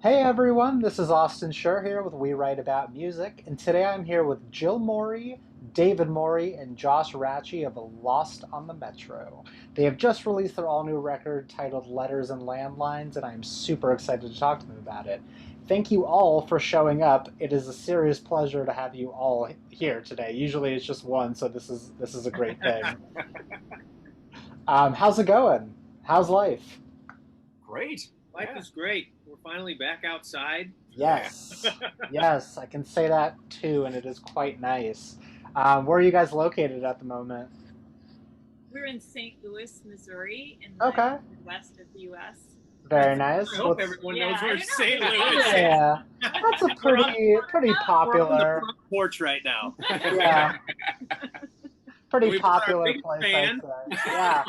Hey everyone, this is Austin Schur here with We Write About Music, and today I'm here with Jill Morey, David Morey, and Josh Ratchey of Lost on the Metro. They have just released their all new record titled Letters and Landlines, and I'm super excited to talk to them about it. Thank you all for showing up. It is a serious pleasure to have you all here today. Usually it's just one, so this is a great thing. How's it going? How's life? Great. Life Yeah. is great. We're finally back outside. Yeah. Yes, yes, I can say that too, and it is quite nice. Where are you guys located at the moment? We're in St. Louis, Missouri, in the Okay, Midwest of the U.S. very I nice. hope What's everyone knows Yeah, I where don't St. know. Louis is. yeah? That's a We're on, pretty we're on the popular, front porch right now. yeah, pretty We brought our popular big place, I'd fan. say. Yeah.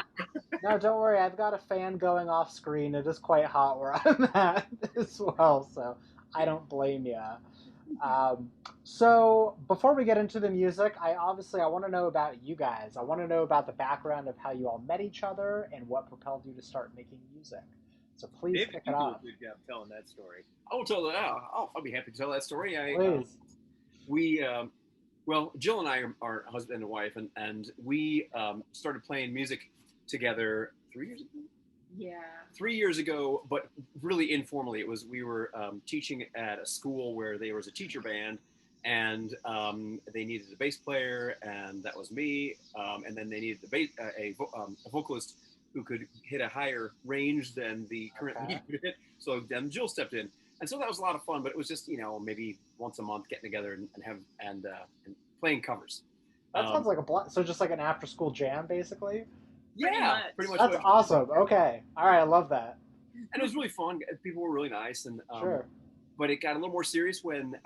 No, don't worry. I've got a fan going off screen. It is quite hot where I'm at as well, so I don't blame you. Um, so before we get into the music, I want to know about you guys. I want to know about the background of how you all met each other and what propelled you to start making music. So please David, kick it you do a off, good job telling that story. I will tell that. I'll be happy to tell that story. please. We, well, Jill and I are husband and wife, and we started playing music together 3 years ago. Yeah. 3 years ago, but really informally. We were teaching at a school where there was a teacher band, and they needed a bass player, and that was me. And then they needed a vocalist who could hit a higher range than the current Okay. lead could hit. So then Jill stepped in, and so that was a lot of fun. But it was just maybe once a month getting together and playing covers. That Um, sounds like so just like an after school jam, basically. yeah, pretty much. That's awesome. Okay, all right, I love that. And it was really fun. People were really nice, and Sure. but it got a little more serious when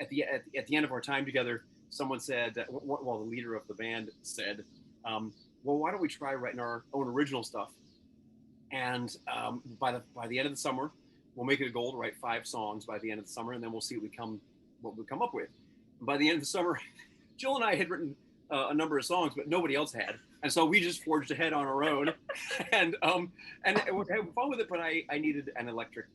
at the end of our time together, someone said, well, the leader of the band said, well, why don't we try writing our own original stuff? And by the end of the summer, we'll make it a goal to write 5 songs by the end of the summer, and then we'll see what we come up with. And by the end of the summer, Jill and I had written a number of songs, but nobody else had, and so we just forged ahead on our own, and we're having fun with it. But I needed an electric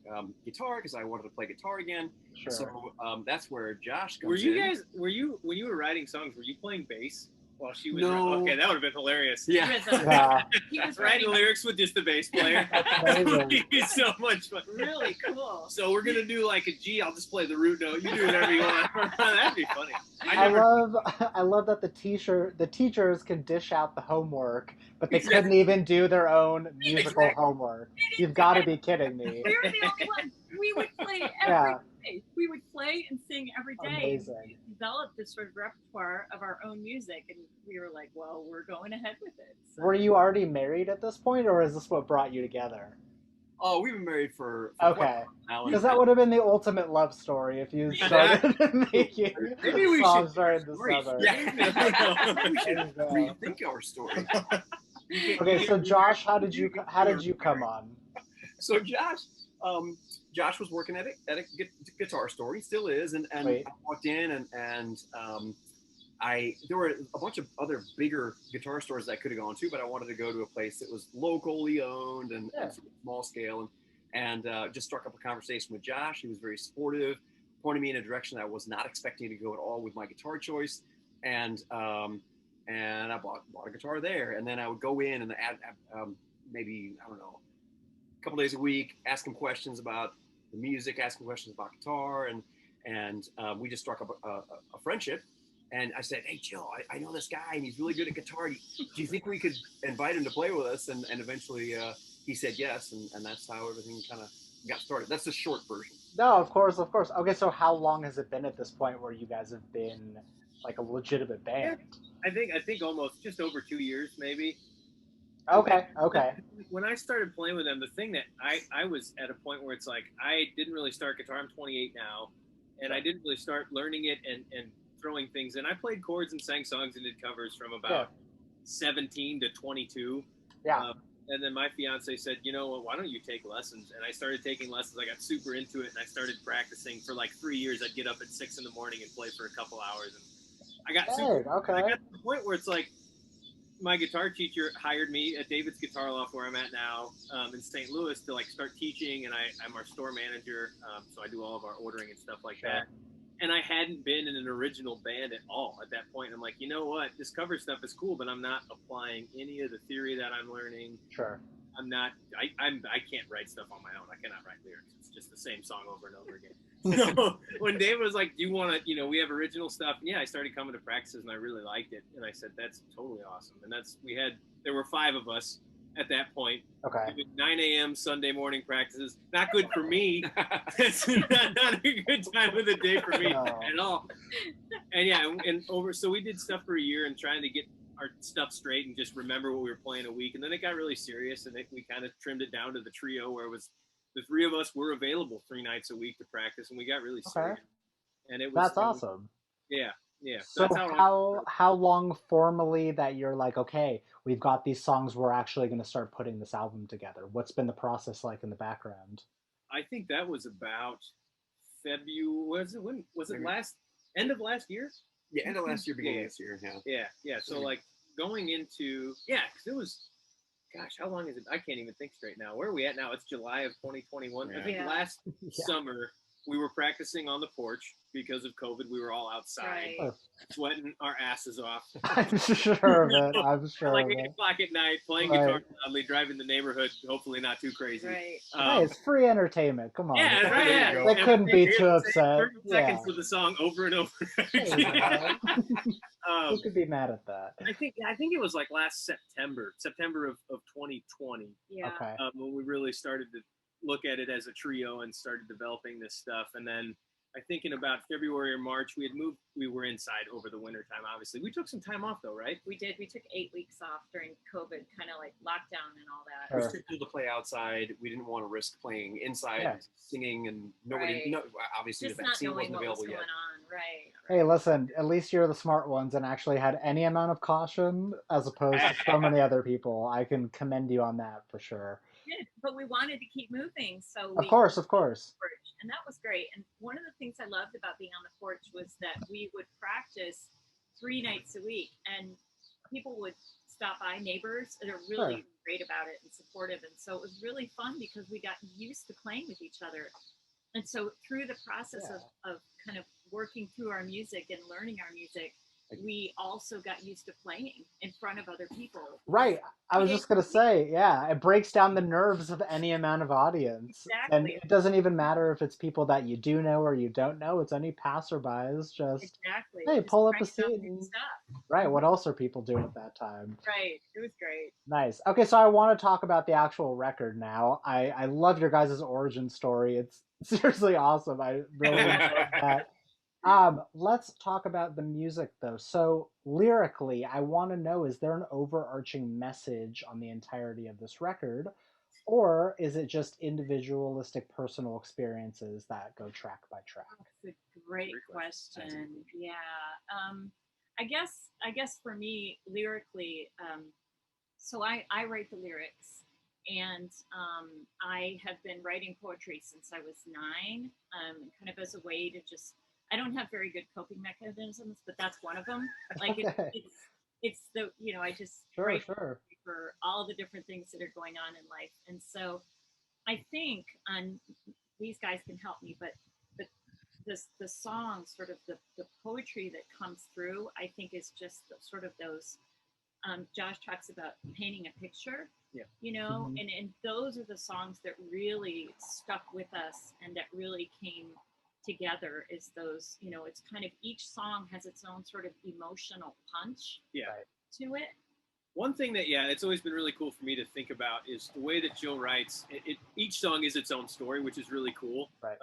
guitar because I wanted to play guitar again. Sure. So that's where Josh comes Were you in. guys? Were you when you were writing songs? Were you playing bass while she was? No. Okay, that would have been hilarious. Yeah. Yeah, He was Writing writing lyrics with just the bass player. amazing. It'd be so much fun. really cool. So we're gonna do like a G. I'll just play the root note. You do whatever you want. That'd be funny. I love I love that the teachers can dish out the homework, but they Exactly. couldn't even do their own musical Exactly. homework. You've got to be kidding me. We were the only ones. We would play Yeah. every day. We would play and sing every day. Amazing. We developed this sort of repertoire of our own music, and we were like, well, we're going ahead with it. So. Were you already married at this point, or is this what brought you together? Oh, we've been married for Okay. quite a while now. Because that would have been the ultimate love story if you started making Maybe we songs should during the story. summer. Yeah. We should There you go. rethink our story. Okay, so Josh, how did you come on? So Josh was working at a guitar store. He still is, and Wait. I walked in and there were a bunch of other bigger guitar stores that I could have gone to, but I wanted to go to a place that was locally owned and sort of small scale, and just struck up a conversation with Josh. He was very supportive, pointed me in a direction I was not expecting to go at all with my guitar choice, and I bought a guitar there, and then I would go in and add maybe, I don't know, a couple days a week, ask him questions about the music, ask him questions about guitar, and we just struck up a friendship. And I said, hey, Jill, I know this guy, and he's really good at guitar. Do you think we could invite him to play with us? And eventually he said yes, and that's how everything kind of got started. That's the short version. No, of course, of course. Okay, so how long has it been at this point where you guys have been like a legitimate band? I think almost just over 2 years, maybe. Okay, okay. When I started playing with them, the thing that I was at a point where it's like I didn't really start guitar. I'm 28 now, and I didn't really start learning it and throwing things in. I played chords and sang songs and did covers from about 17 to 22. Yeah. And then my fiance said, you know what, why don't you take lessons? And I started taking lessons. I got super into it, and I started practicing for like 3 years. I'd get up at 6 in the morning and play for a couple hours. And I got Hey, okay. I got to the point where it's like, my guitar teacher hired me at David's Guitar Loft, where I'm at now, in St. Louis, to like start teaching, and I'm our store manager, so I do all of our ordering and stuff like that. And I hadn't been in an original band at all at that point. I'm like, you know what? This cover stuff is cool, but I'm not applying any of the theory that I'm learning. Sure. I'm not. I can't write stuff on my own. I cannot write lyrics. It's just the same song over and over again. So when Dave was like, "Do you want to? We have original stuff." And yeah, I started coming to practices, and I really liked it. And I said, "That's totally awesome." And there were 5 of us at that point. Okay. 9 a.m. Sunday morning practices. Not good for me. It's not a good time of the day for me at all. And yeah, so we did stuff for a year and trying to get our stuff straight and just remember what we were playing a week. And then it got really serious, and we kind of trimmed it down to the trio, where it was the 3 of us were available 3 nights a week to practice, and we got really serious. And that's awesome. Yeah. So that's how long formally that you're like, okay, we've got these songs, we're actually going to start putting this album together? What's been the process like in the background? I think that was about February. Was it end of last year? Yeah, end of last year, beginning of this year. Yeah. So like going into because it was, gosh, how long is it? I can't even think straight now. Where are we at now? It's July of 2021. Yeah. I think last summer we were practicing on the porch because of COVID. We were all outside, sweating our asses off. I'm sure of it. I'm sure. Like 8 o'clock at night, playing guitar loudly, driving the neighborhood. Hopefully not too crazy. Right. Hey, it's free entertainment. Come on. Yeah, right. Yeah. They couldn't be too upset. 30 seconds of the song over and over. Who could be mad at that? I think it was like last September of 2020. Yeah. Okay. When we really started to look at it as a trio and started developing this stuff. And then I think in about February or March, we were inside over the winter time, obviously. We took some time off though, right? We did. We took 8 weeks off during COVID, kind of like lockdown and all that. We were scheduled to play outside. We didn't want to risk playing inside, singing, and obviously just the vaccine not knowing wasn't available what was yet. going on. Right. Hey, listen, at least you're the smart ones and actually had any amount of caution as opposed to so many other people. I can commend you on that for sure. Did, but we wanted to keep moving, so of course, and that was great. And one of the things I loved about being on the porch was that we would practice 3 nights a week, and people would stop by, neighbors that are really great about it and supportive. And so it was really fun because we got used to playing with each other. And so through the process of kind of working through our music and learning our music, we also got used to playing in front of other people. Right. I was just going to say, it breaks down the nerves of any amount of audience. Exactly. And it doesn't even matter if it's people that you do know or you don't know. It's any passerbys. Just, hey, just pull up a seat. Right. What else are people doing at that time? Right. It was great. Nice. Okay, so I want to talk about the actual record now. I love your guys' origin story. It's seriously awesome. I really enjoyed that. Let's talk about the music though. So lyrically, I want to know, is there an overarching message on the entirety of this record, or is it just individualistic personal experiences that go track by track? That's a great question. Yeah. I guess for me, lyrically, so I write the lyrics, and I have been writing poetry since I was 9, kind of as a way to just, I don't have very good coping mechanisms, but that's one of them. Like it's the, I just write for all the different things that are going on in life. And so I think, these guys can help me, but the song, sort of the poetry that comes through, I think is just sort of those, Josh talks about painting a picture, and those are the songs that really stuck with us and that really came together, is those, it's kind of, each song has its own sort of emotional punch to it. One thing that, it's always been really cool for me to think about is the way that Jill writes. Each song is its own story, which is really cool. Right.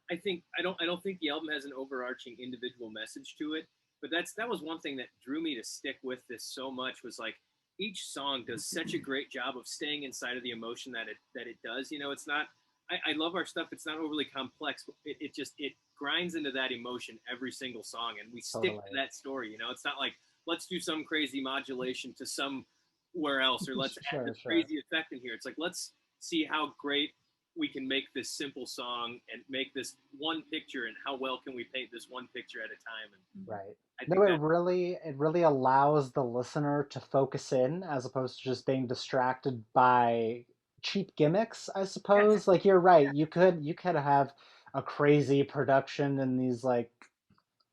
I don't think the album has an overarching individual message to it, but that was one thing that drew me to stick with this so much, was like each song does such a great job of staying inside of the emotion that it does. It's not, I love our stuff. It's not overly complex. It grinds into that emotion every single song, and we stick to that story. It's not like, let's do some crazy modulation to somewhere else, or let's add this crazy effect in here. It's like, let's see how great we can make this simple song and make this one picture, and how well can we paint this one picture at a time. And Right. I No, think that it really allows the listener to focus in as opposed to just being distracted by cheap gimmicks, I suppose. Like you're right. You could have a crazy production and these like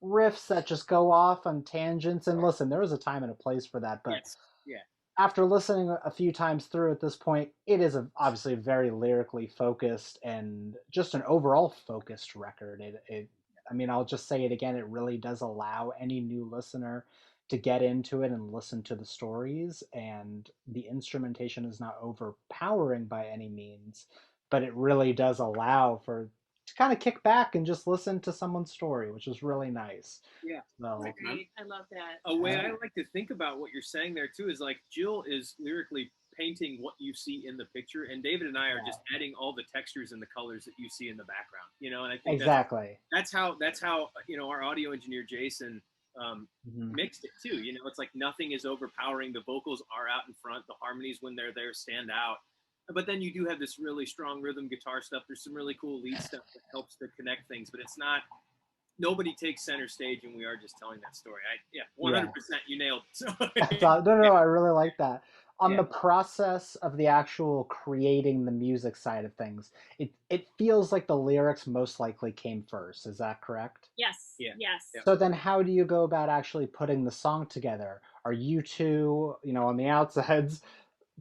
riffs that just go off on tangents. And listen, there was a time and a place for that, but yes, yeah, after listening a few times through at this point, it is obviously very lyrically focused and just an overall focused record. I mean, I'll just say it again. It really does allow any new listener to get into it and listen to the stories. And the instrumentation is not overpowering by any means, but it really does allow for to kind of kick back and just listen to someone's story, which is really nice. yeah. So, Like, Great. I love that. a way I like to think about what you're saying there too is like Jill is lyrically painting what you see in the picture, and David and I are just adding all the textures and the colors that you see in the background. You know, and I think exactly. that's how you know, our audio engineer Jason mixed it too. You know, it's like nothing is overpowering. The vocals are out in front. The harmonies, when they're there, stand out. But then you do have this really strong rhythm guitar stuff. There's some really cool lead stuff that helps to connect things, but it's not. Nobody takes center stage, and we are just telling that story. 100%, you nailed it. So, No, I really like that. On Yeah. the process of the actual creating the music side of things, it feels like the lyrics most likely came first. Is that correct? Yes. Yeah. Yes. Yeah. So then how do you go about actually putting the song together? Are you two, on the outsides,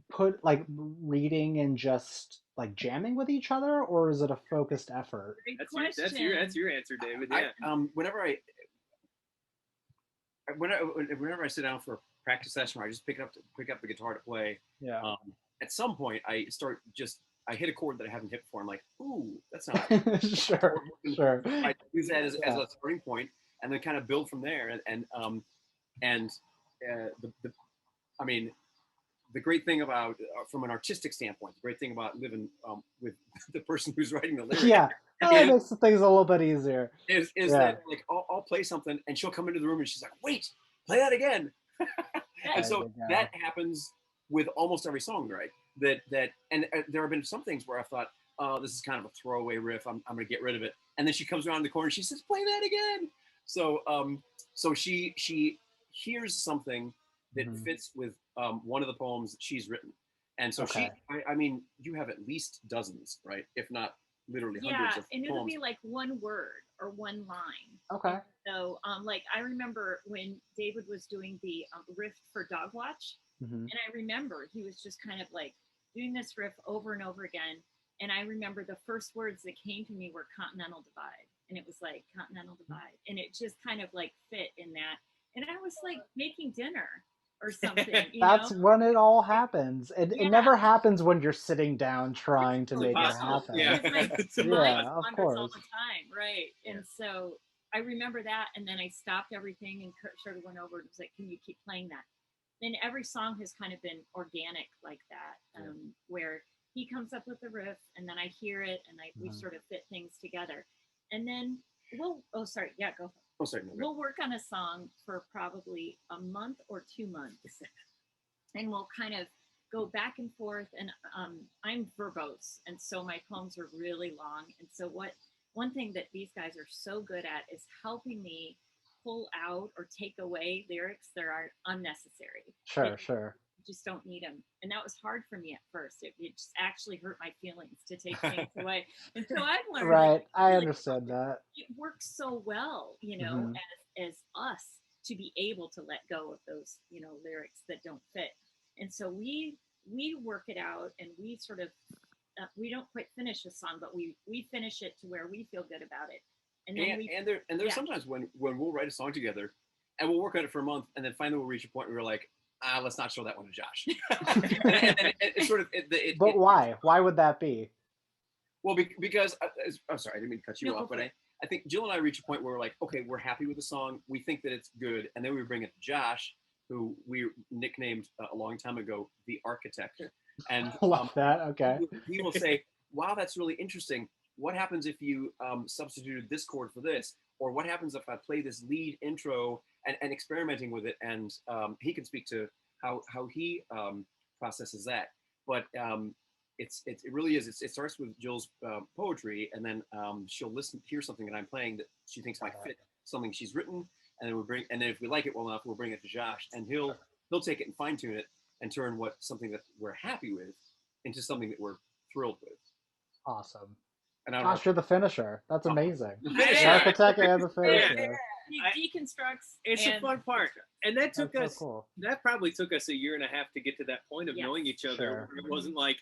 put like reading and just like jamming with each other, or is it a focused effort? Great That's question. your answer, David. Yeah. Whenever I sit down for a practice session where I just pick up the guitar to play, Yeah. at some point I hit a chord that I haven't hit before. I'm like, ooh, that sounds Sure. I use that as a starting point, and then kind of build from there. I mean, the great thing about, from an artistic standpoint, the great thing about living with the person who's writing the lyrics, Yeah. That makes things a little bit easier. is that like I'll play something and she'll come into the room and she's like, wait, play that again. And so that happens with almost every song, right? And there have been some things where I thought, oh, this is kind of a throwaway riff. I'm going to get rid of it. And then she comes around the corner and she says, play that again. So she hears something that fits with one of the poems that she's written. And so I mean, you have at least dozens, right? If not literally hundreds of poems. Yeah, and it'll be like one word or one line. Okay. So, like, I remember when David was doing the riff for Dog Watch, and I remember he was just kind of like doing this riff over and over again. And I remember the first words that came to me were Continental Divide. And it was like Continental Divide. And it just kind of like fit in that. And I was like making dinner or something. That's when it all happens. It never happens when you're sitting down trying to make it happen. Yeah, of course. All the time, right? And so I remember that, and then I stopped everything and sort of went over and was like, "Can you keep playing that?" And every song has kind of been organic like that, where he comes up with the riff, and then I hear it, and we sort of fit things together, and then go. Oh, sorry, we'll work on a song for probably a month or 2 months, and we'll kind of go back and forth. And I'm verbose, and so my poems are really long. And so one thing that these guys are so good at is helping me pull out or take away lyrics that are unnecessary. Sure. You just don't need them. And that was hard for me at first. It just actually hurt my feelings to take things away. And so I've learned. Right. I understand that. It works so well, as us to be able to let go of those, lyrics that don't fit. And so we work it out, and we sort of, we don't quite finish a song, but we finish it to where we feel good about it. And then there's sometimes when we'll write a song together and we'll work on it for a month, and then finally we'll reach a point where we're like, let's not show that one to Josh. and it's sort of but why? Why would that be? Well, because I'm sorry, I didn't mean to cut you off, but I think Jill and I reach a point where we're like, okay, we're happy with the song, we think that it's good, and then we bring it to Josh, who we nicknamed a long time ago the Architect, and love that. Okay, he will say, wow, that's really interesting. What happens if you substituted this chord for this? Or what happens if I play this lead intro, and experimenting with it? And he can speak to how he processes that. But it really is. It starts with Jill's poetry, and then she'll hear something that I'm playing that she thinks might fit something she's written, and then if we like it well enough, we'll bring it to Josh, and he'll take it and fine tune it and turn something that we're happy with into something that we're thrilled with. Awesome. And I don't Gosh, you're the finisher. That's amazing. The The architect and the finisher. He deconstructs. It's a fun part, and that took us. So cool. That probably took us a year and a half to get to that point of knowing each other. Sure. It wasn't like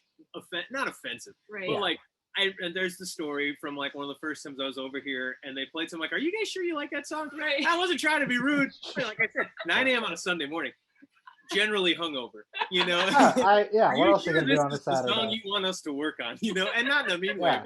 not offensive, Right. but like. And there's the story from like one of the first times I was over here, and they played some like, "Are you guys sure you like that song?" Right. I wasn't trying to be rude. Like I said, 9 a.m. on a Sunday morning, generally hungover. You know. What else are you gonna do on a Saturday? The song you want us to work on, you know, and not in a mean way.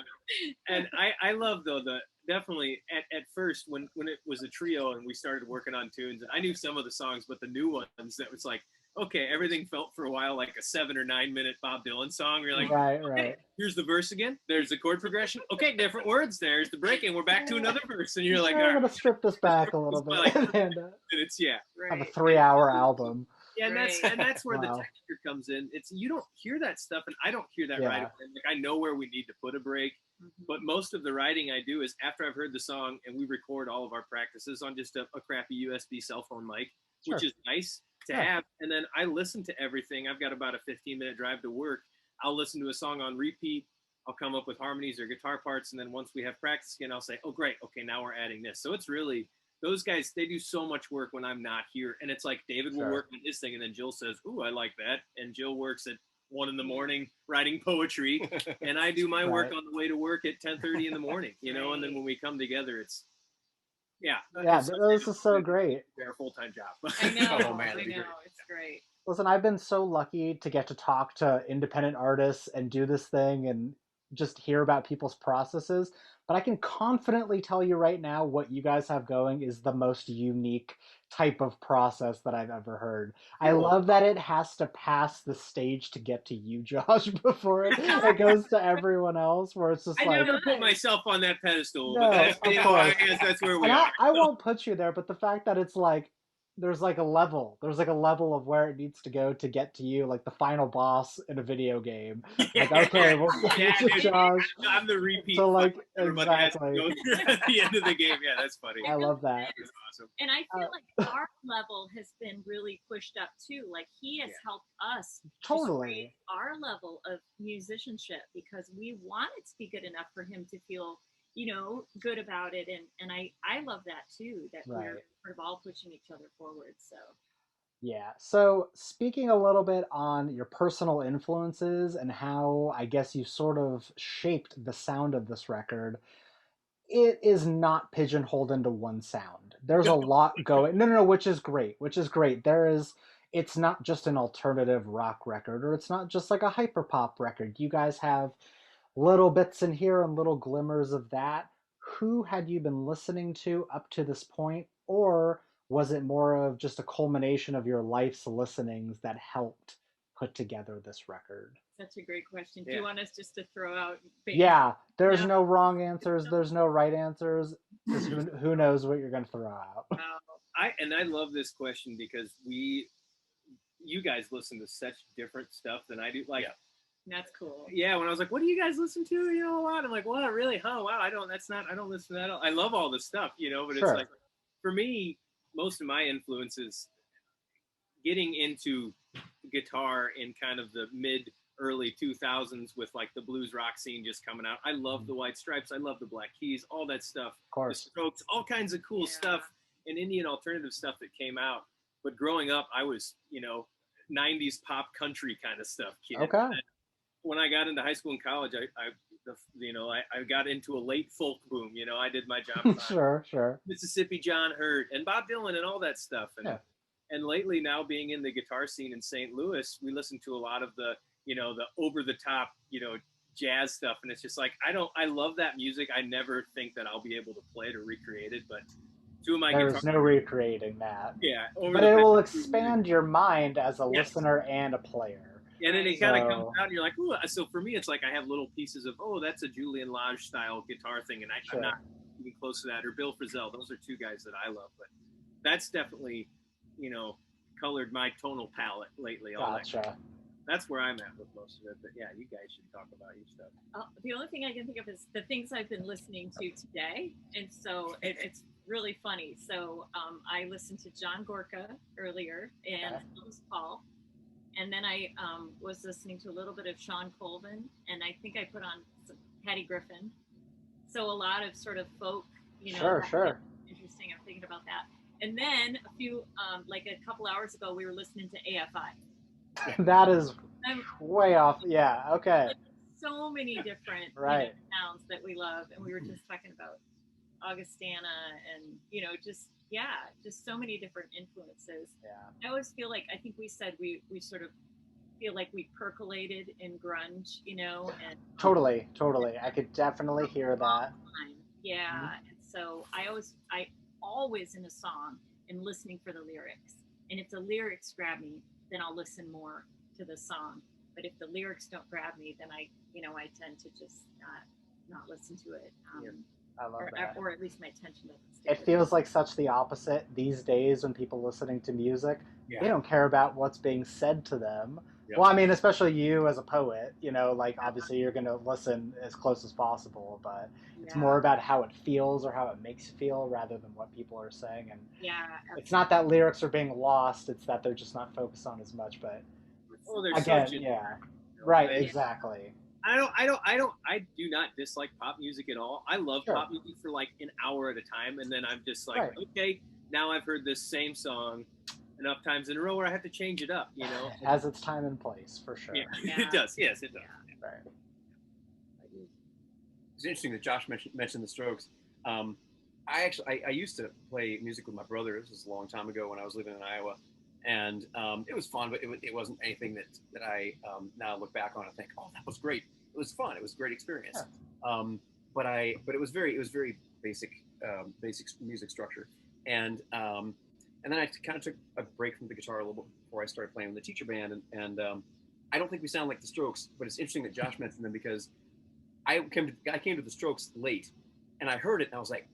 And I love though definitely at first when it was a trio and we started working on tunes, and I knew some of the songs, but the new ones that was like. Okay, everything felt for a while like a 7 or 9 minute Bob Dylan song. You're like, right. Here's the verse again. There's the chord progression. Okay, different words. There's the break, and we're back to another verse. And you're like, I'm gonna strip this back a little bit. And it's have a 3-hour album. Yeah, and that's where the texture comes in. It's you don't hear that stuff, and I don't hear that right away. Like I know where we need to put a break, but most of the writing I do is after I've heard the song, and we record all of our practices on just a crappy USB cell phone mic, which is nice to have, and then I listen to everything. I've got about a 15-minute drive to work. I'll listen to a song on repeat. I'll come up with harmonies or guitar parts, and then once we have practice again, I'll say, "Oh, great, okay, now we're adding this." So it's really those guys. They do so much work when I'm not here, and it's like David will work on his thing, and then Jill says, "Ooh, I like that," and Jill works at 1 a.m. writing poetry, and I do my work on the way to work at 10:30 in the morning. You know, and then when we come together, it's. This is so great. Our full-time job. I know, I know, it's great. Listen, I've been so lucky to get to talk to independent artists and do this thing and just hear about people's processes. But I can confidently tell you right now what you guys have going is the most unique type of process that I've ever heard. I love that it has to pass the stage to get to you, Josh, before it goes to everyone else, where it's just I never put myself on that pedestal, no, but I guess that's where we are. I won't put you there, but the fact that it's like, there's like a level of where it needs to go to get to you, like the final boss in a video game. Like, okay, well, Josh. I'm the repeat. So like, exactly. At the end of the game, yeah, that's funny. I love that. That's awesome. And I feel like our level has been really pushed up too. Like he has helped us raise our level of musicianship because we want it to be good enough for him to feel, good about it. And I love that too, that we're sort of all pushing each other forward. So yeah. So speaking a little bit on your personal influences and how I guess you sort of shaped the sound of this record, it is not pigeonholed into one sound. There's a lot going. No, which is great. It's not just an alternative rock record, or it's not just like a hyperpop record. You guys have little bits in here and little glimmers of that. Who had you been listening to up to this point, or was it more of just a culmination of your life's listenings that helped put together this record? Such a great question. Do you want us just to throw out things? Yeah, there's no wrong answers. There's no right answers. Who knows what you're going to throw out? I love this question because you guys listen to such different stuff than I do. Like, that's cool. Yeah, when I was like, "What do you guys listen to?" A lot. I'm like, "Well, really? Oh, wow. I don't listen to that. I love all this stuff, but it's like, for me, most of my influences, getting into guitar in kind of the early 2000s with like the blues rock scene just coming out. I love the White Stripes. I love the Black Keys, all that stuff. Of course. The Strokes, all kinds of cool stuff and Indian alternative stuff that came out. But growing up, I was, 90s pop country kind of stuff kid. Okay. And when I got into high school and college, I got into a late folk boom. I did my job. Sure. Mississippi John Hurt and Bob Dylan and all that stuff. And lately, now being in the guitar scene in St. Louis, we listen to a lot of the the over the top, jazz stuff. And it's just like, I love that music. I never think that I'll be able to play it or recreate it, but two of my There's no recreating that. Yeah. But it will expand your mind as a listener and a player. And then it kind of comes out and you're like, ooh. So for me, it's like I have little pieces of, that's a Julian Lage style guitar thing. And I'm not even close to that. Or Bill Frisell. Those are two guys that I love. But that's definitely, colored my tonal palette lately. Gotcha. that's where I'm at with most of it. But yeah, you guys should talk about your stuff. The only thing I can think of is the things I've been listening to today, and so it's really funny. So I listened to John Gorka earlier and Thomas Paul, and then I was listening to a little bit of Sean Colvin, and I think I put on some Patty Griffin. So a lot of sort of folk, Sure. Interesting. I'm thinking about that. And then a few, like a couple hours ago, we were listening to AFI. That is way off. Yeah, okay. So many different sounds that we love, and we were just talking about Augustana, and just so many different influences. Yeah. I always feel like, I think we said we sort of feel like we percolated in grunge, and Totally. I could definitely hear that. Yeah, and so I always in a song am listening for the lyrics, and if the lyrics grab me, then I'll listen more to the song. But if the lyrics don't grab me, then I tend to just not listen to it. I love that. Or at least my attention doesn't stay. It feels like such the opposite these days when people listening to music, they don't care about what's being said to them. Yep. Well, I mean, especially you as a poet, obviously you're going to listen as close as possible, but it's more about how it feels or how it makes you feel rather than what people are saying. And it's not that lyrics are being lost; it's that they're just not focused on as much. But again, right, exactly. I do not dislike pop music at all. I love pop music for like an hour at a time, and then I'm just like, okay, now I've heard this same song enough times in a row where I have to change it up, It has its time and place, for sure. Yeah. It does. Yes, it does. Yeah. Right. It's interesting that Josh mentioned the Strokes. I used to play music with my brother. This was a long time ago when I was living in Iowa. And it was fun, but it wasn't anything that I now look back on and think, oh, that was great. It was fun. It was a great experience. Yeah. But it was very basic music structure. And then I kind of took a break from the guitar a little bit before I started playing with the teacher band. And I don't think we sound like the Strokes, but it's interesting that Josh mentioned them because I came to the Strokes late, and I heard it and I was like,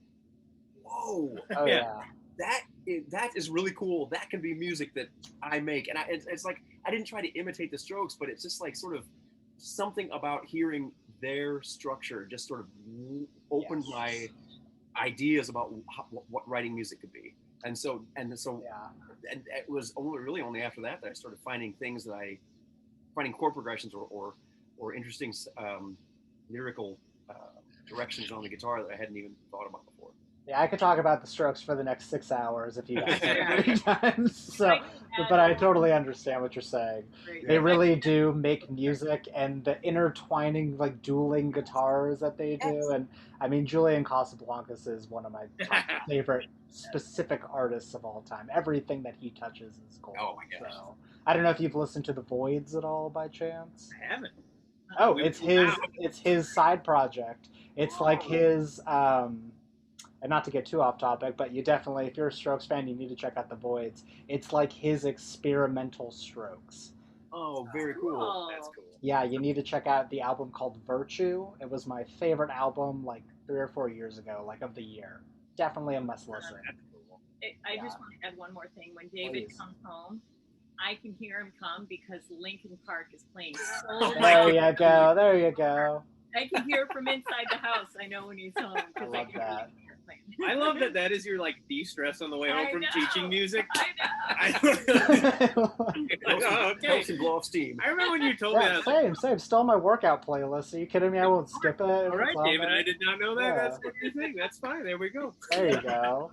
whoa, oh yeah. That is really cool. That can be music that I make. And it's like, I didn't try to imitate the Strokes, but it's just like sort of something about hearing their structure just sort of opened my ideas about what writing music could be. And it was only after that I started finding chord progressions or interesting lyrical directions on the guitar that I hadn't even thought about before. Yeah, I could talk about the Strokes for the next 6 hours if you ask me 3 times. So, but I totally understand what you're saying. They really do make music, and the intertwining, like dueling guitars that they do. And I mean, Julian Casablancas is one of my top favorite specific artists of all time. Everything that he touches is gold. Oh my gosh! So, I don't know if you've listened to The Voids at all by chance. I haven't. Oh, it's his side project. It's like his. And not to get too off topic, but you definitely, if you're a Strokes fan, you need to check out The Voids. It's like his experimental Strokes. Oh, very cool. That's cool. Yeah, you need to check out the album called Virtue. It was my favorite album like 3 or 4 years ago, like of the year. Definitely a must listen. I just want to add one more thing. When David comes home, I can hear him come because Linkin Park is playing so There you go. I can hear from inside the house. I know when he's home. I love that. I love that is your like de-stress on the way home from teaching music. I know. Okay. Blow off steam. I remember when you told me that. Same. Still my workout playlist. Are you kidding me? I won't skip it. All right, David. I did not know that. Yeah. That's what you think. That's fine. There we go. There you go.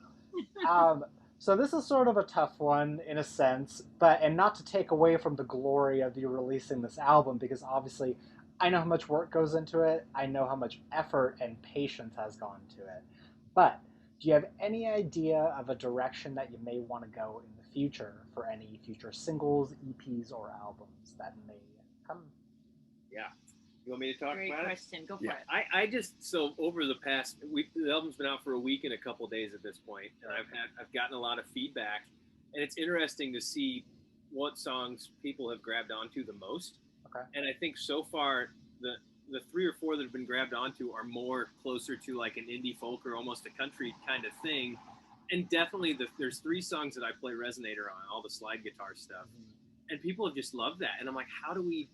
So this is sort of a tough one in a sense, and not to take away from the glory of you releasing this album, because obviously I know how much work goes into it. I know how much effort and patience has gone into it. But do you have any idea of a direction that you may want to go in the future for any future singles, EPs, or albums that may come? Yeah. You want me to talk Great about question. it? Go for it. I just, so over the past week, the album's been out for a week and a couple days at this point, and I've gotten a lot of feedback, and it's interesting to see what songs people have grabbed onto the most. Okay. And I think so far the 3 or 4 that have been grabbed onto are more closer to like an indie folk or almost a country kind of thing. And definitely there's 3 songs that I play resonator on, all the slide guitar stuff. and people have just loved that. And I'm like, how do we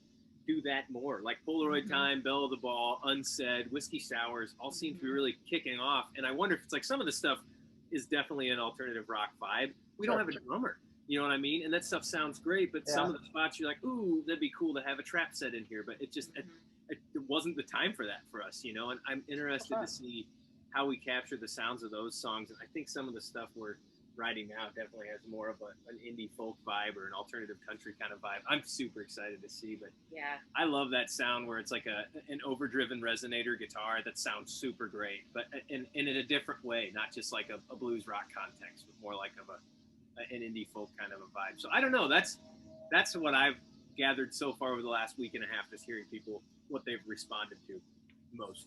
do that more? Like Polaroid Time, Belle of the Ball, Unsaid, Whiskey Sours all seem to be really kicking off. And I wonder if it's like some of the stuff is definitely an alternative rock vibe. We don't have a drummer, you know what I mean? And that stuff sounds great, but some of the spots you're like, ooh, that'd be cool to have a trap set in here. But it just it wasn't the time for that for us, you know. And I'm interested to see how we capture the sounds of those songs. And I think some of the stuff we're writing now definitely has more of an indie folk vibe or an alternative country kind of vibe. I'm super excited to see, but I love that sound where it's like an overdriven resonator guitar that sounds super great, but in a different way, not just like a blues rock context, but more like of an indie folk kind of a vibe. So I don't know. That's what I've gathered so far over the last week and a half, is hearing people what they've responded to most.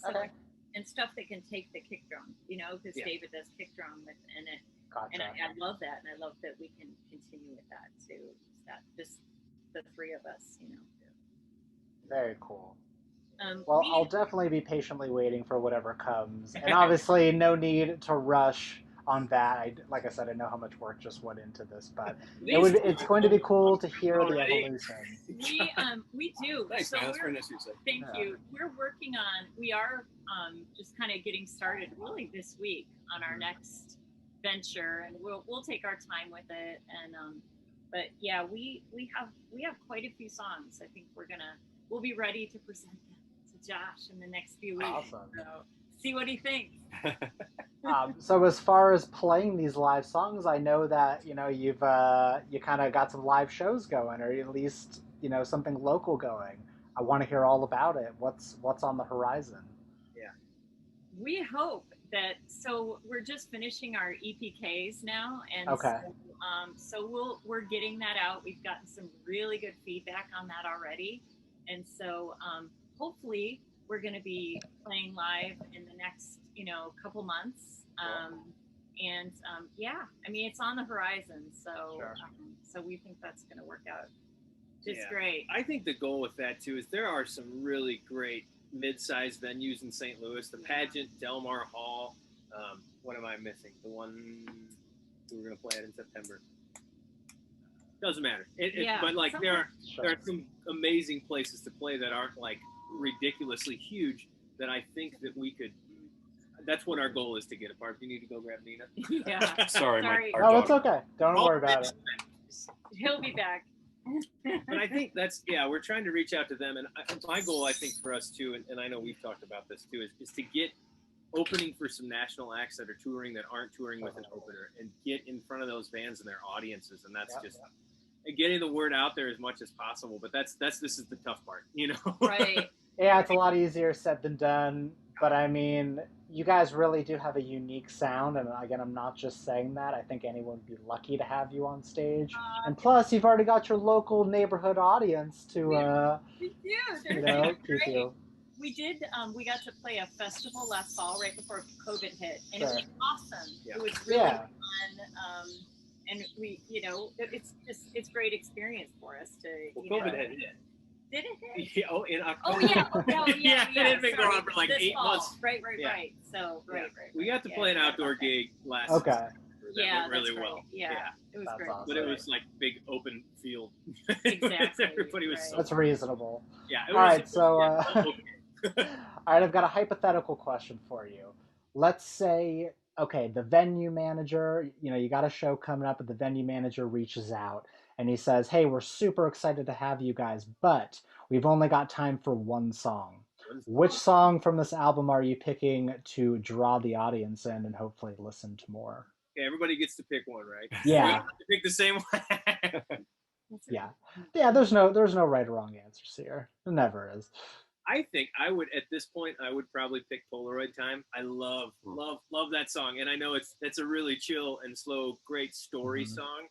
Okay. And stuff that can take the kick drum, you know, because David does kick drum and it. Gotcha. And I love that, and I love that we can continue with that too. That just the three of us, you know. Very cool. Well, I'll definitely be patiently waiting for whatever comes, and obviously, no need to rush on that. Like I said, I know how much work just went into this, but it's going to be cool to hear the evolution. We do. Thanks, so man. That's very nice of you to say. Thank you. We're working on. We are just kind of getting started really this week on our next venture, and we'll take our time with it. And but yeah, we have quite a few songs. I think we'll be ready to present them to Josh in the next few weeks. Awesome. So see what he thinks. So as far as playing these live songs, I know that you kind of got some live shows going, or at least something local going. I want to hear all about it. What's on the horizon? Yeah, we hope that. So we're just finishing our EPKs now, and so we're getting that out. We've gotten some really good feedback on that already, and so hopefully we're going to be playing live in the next couple months. I mean, it's on the horizon, so so we think that's going to work out just great. I think the goal with that too is there are some really great mid-sized venues in St. Louis, the Pageant, Delmar Hall. What am I missing? The one we were going to play at in September. Doesn't matter. But like there are some amazing places to play that aren't like ridiculously huge, that I think that we could. That's what our goal is, to get apart. Do you need to go grab Nina? Yeah. Sorry. No, it's okay. Don't worry about it. He'll be back. But I think we're trying to reach out to them. And my goal, I think, for us too, and I know we've talked about this too, is to get opening for some national acts that are touring, that aren't touring with an opener, and get in front of those bands and their audiences. And that's just getting the word out there as much as possible. But this is the tough part, Right. Yeah, it's a lot easier said than done. But I mean, you guys really do have a unique sound, and again, I'm not just saying that. I think anyone would be lucky to have you on stage. And plus, you've already got your local neighborhood audience to, keep you. We did. We got to play a festival last fall, right before COVID hit, and it was awesome. Yeah. It was really fun. And we, it's great experience for us to. COVID hit. Did it hit? Yeah, in October. Oh yeah. It had been going on for like 8 months. Right. So right. We got to play an outdoor gig last. Okay. That went really well. Yeah, it was great. Awesome. But it was like big open field. Exactly. Everybody was so. That's reasonable. Yeah. All right. So. All right. I've got a hypothetical question for you. Let's say, the venue manager. You got a show coming up, and the venue manager reaches out. And he says, hey, we're super excited to have you guys, but we've only got time for one song. Which song from this album are you picking to draw the audience in and hopefully listen to more? Okay, everybody gets to pick one, right? Yeah. Pick the same one. Yeah. There's no right or wrong answers here. There never is. I think I would, at this point, I would probably pick Polaroid Time. I love that song. And I know it's a really chill and slow, great story song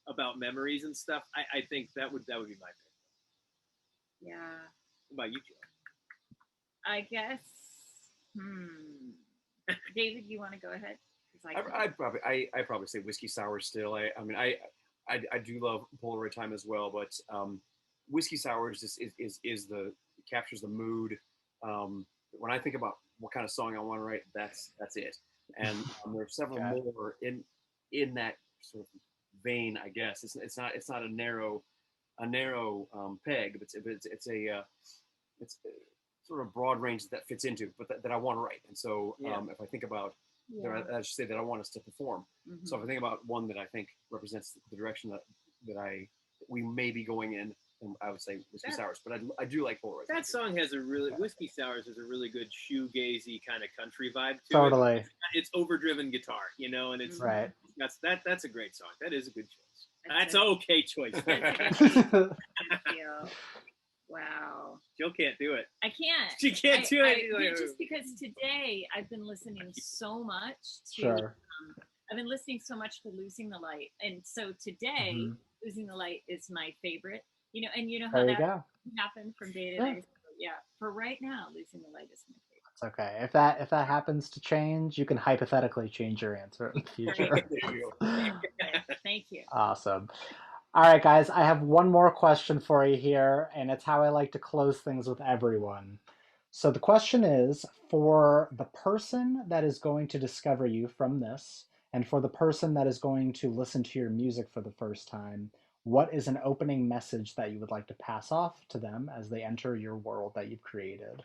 about memories and stuff. I think that would be my pick. Yeah. What about you, Joe? I guess. David, you want to go ahead? I'd probably say Whiskey Sour still. I mean, I do love Polaroid Time as well, but Whiskey Sour is captures the mood. When I think about what kind of song I want to write, that's it. And there are several more in that sort of vein, I guess. It's not a narrow a narrow peg. It's sort of broad range that fits into, but that I want to write. And so if I think about, I should say that I want us to perform. Mm-hmm. So if I think about one that I think represents the direction that we may be going in, and I would say Whiskey Sours, but I do like Polaroid. That song has a really, Whiskey Sours has a really good shoegazy kind of country vibe to totally. it. It's overdriven guitar, and it's right. That's a great song. That is a good choice. That's okay choice. Wow. Jill can't do it. I can't. She can't do it. Just because today I've been listening so much to. Sure. I've been listening so much to Losing the Light, and so today Losing the Light is my favorite. And you know how that happened from day to day. So, for right now, Losing the Light is my favorite. It's okay. If that happens to change, you can hypothetically change your answer in the future. Thank you. Awesome. All right, guys, I have one more question for you here, and it's how I like to close things with everyone. So the question is, for the person that is going to discover you from this, and for the person that is going to listen to your music for the first time, what is an opening message that you would like to pass off to them as they enter your world that you've created?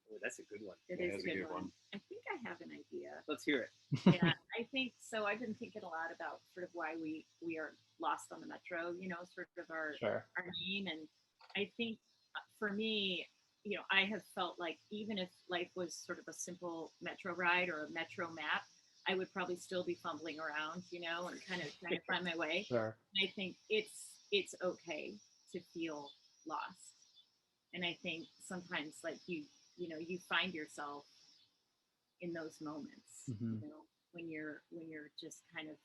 Oh, that's a good one. It is a good one. I think I have an idea. Let's hear it. Yeah, I think so. I've been thinking a lot about sort of why we are lost on the Metro, sort of our name. And I think for me, I have felt like even if life was sort of a simple Metro ride or a Metro map, I would probably still be fumbling around, and kind of trying to find my way. Sure. And I think it's okay to feel lost. And I think sometimes like you find yourself in those moments, when you're just kind of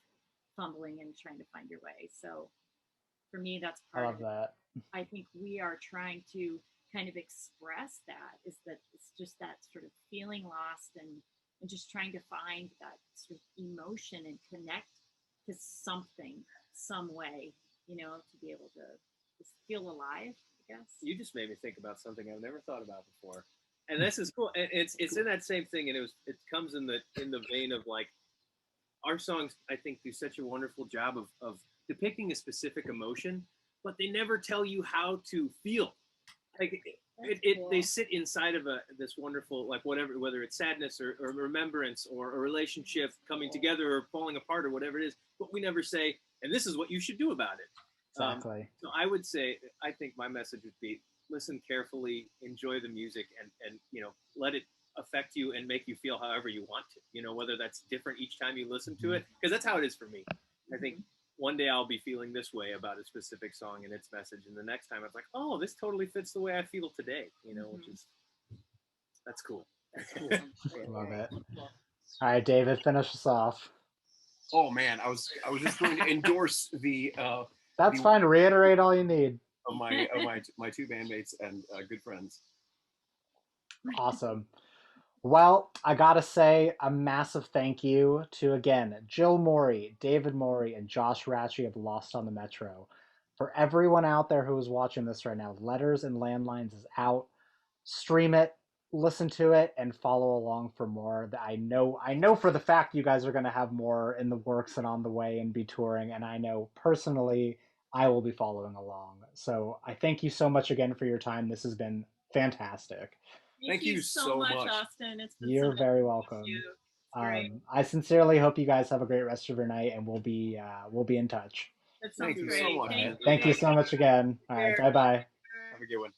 fumbling and trying to find your way. So for me, that's part of it. That. I think we are trying to kind of express that, is that it's just that sort of feeling lost and just trying to find that sort of emotion and connect to something, some way, to be able to just feel alive, I guess. You just made me think about something I've never thought about before. And this is cool. And it's in that same thing, and it comes in the vein of like our songs. I think do such a wonderful job of depicting a specific emotion, but they never tell you how to feel. Like cool. They sit inside of this wonderful, like whether it's sadness or remembrance or a relationship coming together or falling apart or whatever it is. But we never say, and this is what you should do about it. Exactly. So I would say, I think my message would be: listen carefully, enjoy the music, and let it affect you and make you feel however you want to. Whether that's different each time you listen to it, because that's how it is for me. I think one day I'll be feeling this way about a specific song and its message, and the next time it's like, oh, this totally fits the way I feel today. Which is that's cool. That's cool. Love it. All right, David, finish us off. Oh man, I was just going to endorse the. That's fine. Reiterate all you need. Of my two bandmates and good friends. Awesome. Well, I gotta say a massive thank you to, again, Jill Morey, David Morey, and Josh Ratchey of Lost on the Metro. For everyone out there who is watching this right now, Letters and Landlines is out. Stream it, listen to it, and follow along for more. I know for the fact you guys are going to have more in the works and on the way and be touring, and I know personally I will be following along. So I thank you so much again for your time. This has been fantastic. Thank you so much, Austin. You're very welcome. I sincerely hope you guys have a great rest of your night, and we'll be in touch. That sounds great. So much. Thank you so much again. All right, bye-bye. Have a good one.